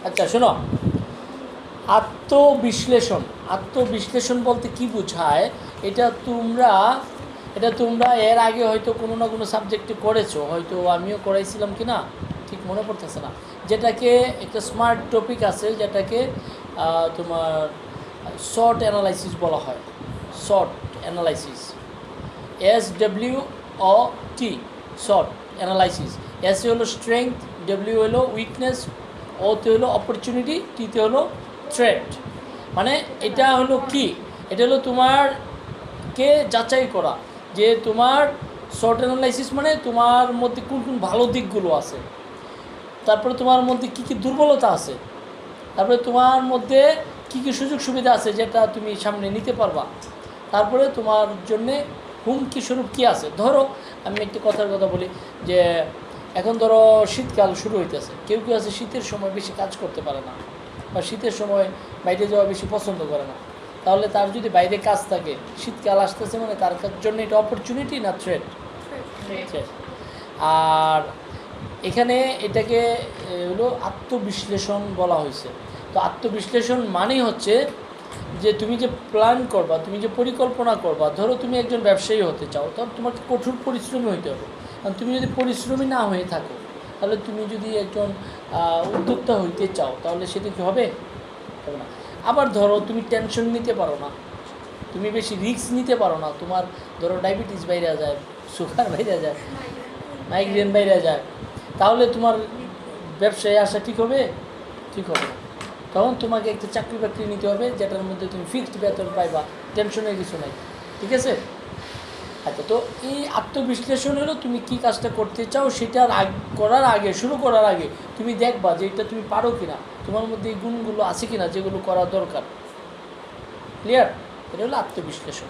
আচ্ছা শোনো, আত্মবিশ্লেষণ আত্মবিশ্লেষণ বলতে কি বোঝায়? এটা তোমরা এর আগে হয়তো কোনো না কোনো সাবজেক্টে করেছো, হয়তো আমিও করাইছিলাম কি না ঠিক মনে পড়তেছে না। যেটাকে একটা স্মার্ট টপিক আছে, যেটাকে তোমার শর্ট অ্যানালাইসিস বলা হয়। Short analysis, SWOT, short analysis. S হলো স্ট্রেংথ, ডব্লিউ হলো উইকনেস, ওতে হলো অপরচুনিটি, টিতে হলো থ্রেট। মানে এটা হলো কি, এটা হলো তোমারকে যাচাই করা যে তোমার শর্ট অ্যানালাইসিস মানে তোমার মধ্যে কোন কোন ভালো দিকগুলো আছে, তারপরে তোমার মধ্যে কী কী দুর্বলতা আছে, তারপরে তোমার মধ্যে কী কী সুযোগ সুবিধা আছে যেটা তুমি সামনে নিতে পারবা, তারপরে তোমার জন্যে হুমকি স্বরূপ কী আছে। ধরো আমি একটি কথার কথা বলি যে এখন ধরো শীতকাল শুরু হইতেছে, কেউ কেউ আছে শীতের সময় বেশি কাজ করতে পারে না, বা শীতের সময় বাইরে যাওয়া বেশি পছন্দ করে না। তাহলে তার যদি বাইরে কাজ থাকে, শীতকাল আসতেছে মানে তার জন্য এটা অপরচুনিটি না থ্রেট? আর এখানে এটাকে হলো আত্মবিশ্লেষণ বলা হয়েছে। তো আত্মবিশ্লেষণ মানেই হচ্ছে যে তুমি যে প্ল্যান করবা, তুমি যে পরিকল্পনা করবা, ধরো তুমি একজন ব্যবসায়ী হতে চাও, তখন তোমাকে কঠোর পরিশ্রমী হতে হবে। কারণ তুমি যদি পরিশ্রমী না হয়ে থাকো, তাহলে তুমি যদি একজন উদ্যোক্তা হইতে চাও, তাহলে সেটা কি হবে? হবে না। আবার ধরো তুমি টেনশন নিতে পারো না, তুমি বেশি রিস্ক নিতে পারো না, তোমার ধরো ডায়াবেটিস বাইরে যায়, সুগার বাইরে যায়, মাইগ্রেন বাইরে যায়, তাহলে তোমার ব্যবসায় আসা ঠিক হবে? ঠিক হবে না। তখন তোমাকে একটা চাকরি বাকরি নিতে হবে, যেটার মধ্যে তুমি ফিক্সড বেতন পাইবা, টেনশনের কিছু নাই। ঠিক আছে? আচ্ছা, তো এই আত্মবিশ্লেষণ হলো তুমি কী কাজটা করতে চাও সেটার করার আগে, শুরু করার আগে তুমি দেখবা যে এটা তুমি পারো কি না, তোমার মধ্যে এই গুণগুলো আছে কি না যেগুলো করা দরকার। ক্লিয়ার? এটা হলো আত্মবিশ্লেষণ।